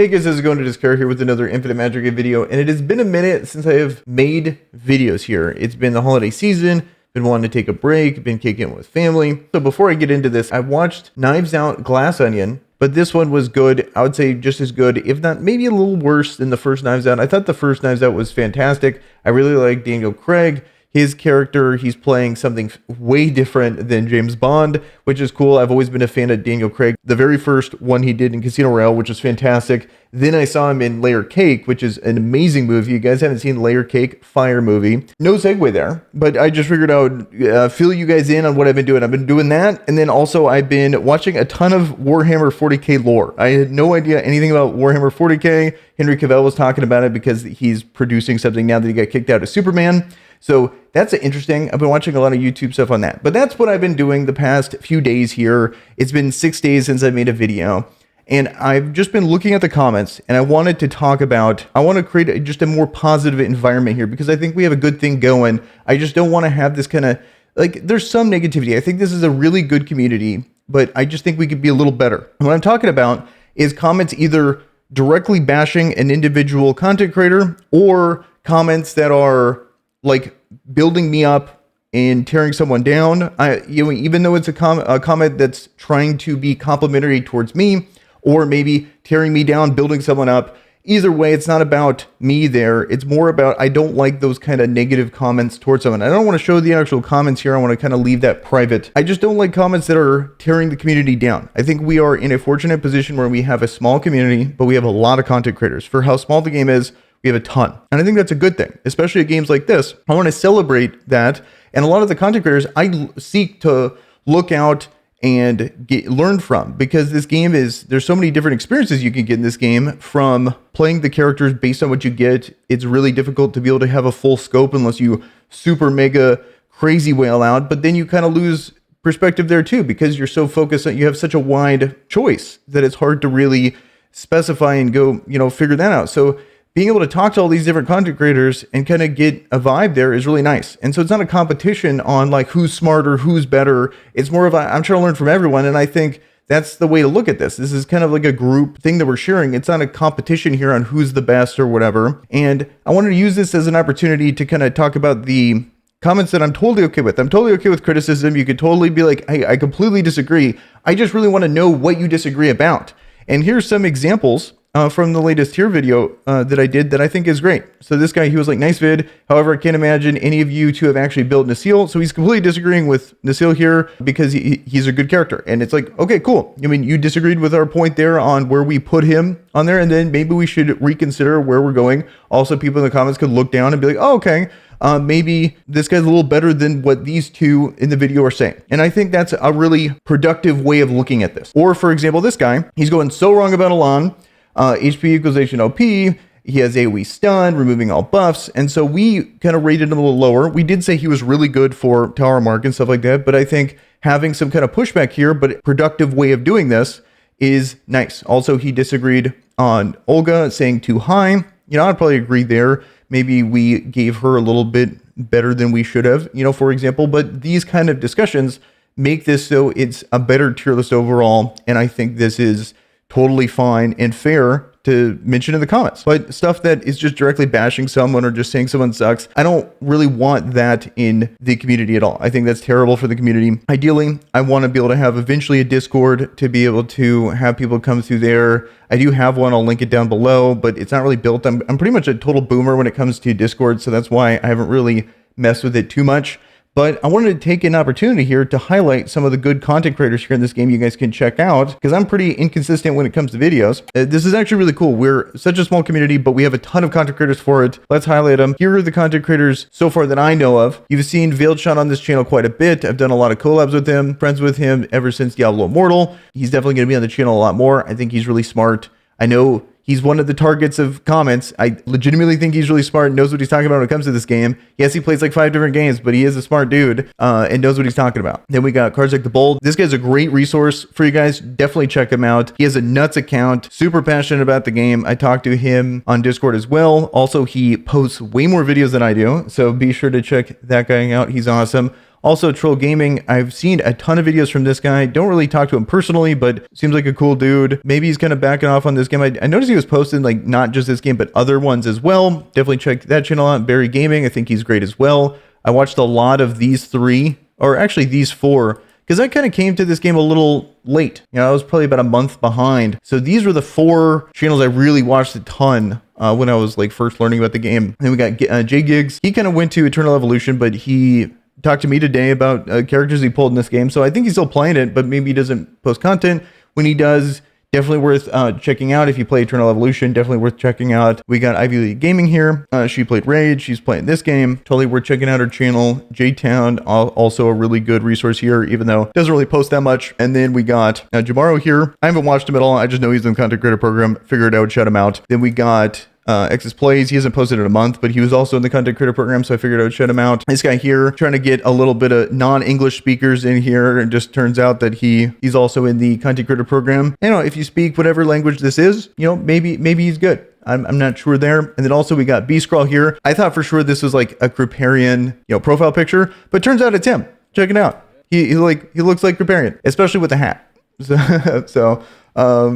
Hey guys, how's it going? It is Kire here with another Infinite Magicraid video, and it has been a minute since I have made videos here. It's been the holiday season, been wanting to take a break, been kicking it with family. So before I get into this, I watched Knives Out Glass Onion, but this one was good. I would say just as good, if not maybe a little worse than the first Knives Out. I thought the first Knives Out was fantastic. I really like Daniel Craig. His character, he's playing something way different than James Bond, which is cool. I've always been a fan of Daniel Craig. The very first one he did in Casino Royale, which was fantastic. Then I saw him in Layer Cake, which is an amazing movie. You guys haven't seen Layer Cake, fire movie. No segue there, but I just figured I would fill you guys in on what I've been doing. I've been doing that, and then also I've been watching a ton of Warhammer 40k lore. I had no idea anything about Warhammer 40k. Henry Cavill was talking about it because he's producing something now that he got kicked out of Superman. So that's interesting. I've been watching a lot of YouTube stuff on that. But that's what I've been doing the past few days here. It's been 6 days since I made a video. And I've just been looking at the comments, and I wanted to talk about, I want to create just a more positive environment here because I think we have a good thing going. I just don't want to have this kind of, like, there's some negativity. I think this is a really good community, but I just think we could be a little better. And what I'm talking about is comments either directly bashing an individual content creator or comments that are like building me up and tearing someone down. Even though it's a comment that's trying to be complimentary towards me, or maybe tearing me down, building someone up. Either way, it's not about me there. It's more about, I don't like those kind of negative comments towards someone. I don't want to show the actual comments here. I want to kind of leave that private. I just don't like comments that are tearing the community down. I think we are in a fortunate position where we have a small community, but we have a lot of content creators. For how small the game is, we have a ton. And I think that's a good thing, especially at games like this. I want to celebrate that. And a lot of the content creators I seek to look out and learn from, because this game is, there's so many different experiences you can get in this game from playing the characters based on what you get. It's really difficult to be able to have a full scope unless you super mega crazy whale out, but then you kind of lose perspective there too, because you're so focused that you have such a wide choice that it's hard to really specify and go, figure that out. So being able to talk to all these different content creators and kind of get a vibe there is really nice. And so it's not a competition on like who's smarter, who's better. It's more of I'm trying to learn from everyone. And I think that's the way to look at this. This is kind of like a group thing that we're sharing. It's not a competition here on who's the best or whatever. And I wanted to use this as an opportunity to kind of talk about the comments that I'm totally okay with. I'm totally okay with criticism. You could totally be like, hey, I completely disagree. I just really want to know what you disagree about. And here's some examples from the latest tier video that I did that I think is great. So this guy, he was like, nice vid. However, I can't imagine any of you two have actually built Nasil. So he's completely disagreeing with Nasil here because he's a good character. And it's like, okay, cool. I mean, you disagreed with our point there on where we put him on there. And then maybe we should reconsider where we're going. Also, people in the comments could look down and be like, oh, okay. Maybe this guy's a little better than what these two in the video are saying. And I think that's a really productive way of looking at this. Or for example, this guy, he's going so wrong about Elan. HP equalization OP, he has AoE stun, removing all buffs, and so we kind of rated him a little lower. We did say he was really good for Tower Mark and stuff like that, but I think having some kind of pushback here, but a productive way of doing this is nice. Also, he disagreed on Olga, saying too high. I'd probably agree there. Maybe we gave her a little bit better than we should have, for example, but these kind of discussions make this so it's a better tier list overall, and I think this is totally fine and fair to mention in the comments. But stuff that is just directly bashing someone or just saying someone sucks, I don't really want that in the community at all. I think that's terrible for the community. Ideally, I want to be able to have eventually a Discord to be able to have people come through there. I do have one, I'll link it down below, but it's not really built. I'm pretty much a total boomer when it comes to Discord, so that's why I haven't really messed with it too much. But I wanted to take an opportunity here to highlight some of the good content creators here in this game you guys can check out, because I'm pretty inconsistent when it comes to videos. This is actually really cool. We're such a small community, but we have a ton of content creators for it. Let's highlight them. Here are the content creators so far that I know of. You've seen Veiled Shot on this channel quite a bit. I've done a lot of collabs with him, friends with him ever since Diablo Immortal. He's definitely going to be on the channel a lot more. I think he's really smart. I know he's one of the targets of comments. I legitimately think he's really smart and knows what he's talking about when it comes to this game. Yes, he plays like 5 different games, but he is a smart dude and knows what he's talking about. Then we got Cards Like the Bold. This guy's a great resource for you guys. Definitely check him out. He has a nuts account, super passionate about the game. I talked to him on Discord as well. Also, he posts way more videos than I do, so be sure to check that guy out. He's awesome. Also, Troll Gaming, I've seen a ton of videos from this guy. Don't really talk to him personally, but seems like a cool dude. Maybe he's kind of backing off on this game. I noticed he was posting like not just this game, but other ones as well. Definitely check that channel out. Barry Gaming, I think he's great as well. I watched a lot of these three, or actually these four, because I kind of came to this game a little late. You know, I was probably about a month behind. So these were the four channels I really watched a ton when I was like first learning about the game. Then we got J Gigs. He kind of went to Eternal Evolution, but he talked to me today about characters he pulled in this game. So I think he's still playing it, but maybe he doesn't post content. When he does, definitely worth checking out. If you play Eternal Evolution, definitely worth checking out. We got Ivy League Gaming here. She played Raid. She's playing this game. Totally worth checking out her channel. J-Town, also a really good resource here, even though doesn't really post that much. And then we got Jamaro here. I haven't watched him at all. I just know he's in the content creator program. Figured I would shout him out. Then we got X's Plays. He hasn't posted in a month, but he was also in the content creator program, so I figured I would shout him out. This guy here, trying to get a little bit of non-English speakers in here, and just turns out that he's also in the content creator program. You know, if you speak whatever language this is, you know, maybe he's good. I'm not sure there. And then also we got B-Scroll here. I thought for sure this was like a Kriparian, profile picture, but turns out it's him. Check it out. He looks like Kriparian, especially with the hat. So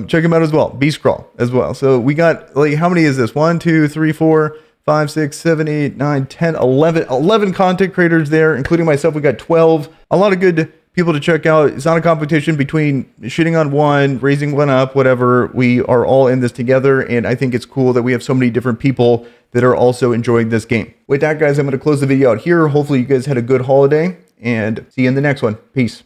check him out as well. B-Scroll as well. So we got, like, how many is this? 1, 2, 3, 4, 5, 6, 7, 8, 9, 10, 11 content creators there, including myself. We got 12. A lot of good people to check out. It's not a competition between shitting on one, raising one up, whatever. We are all in this together, and I think it's cool that we have so many different people that are also enjoying this game. With that, guys, I'm going to close the video out here. Hopefully you guys had a good holiday, and see you in the next one. Peace.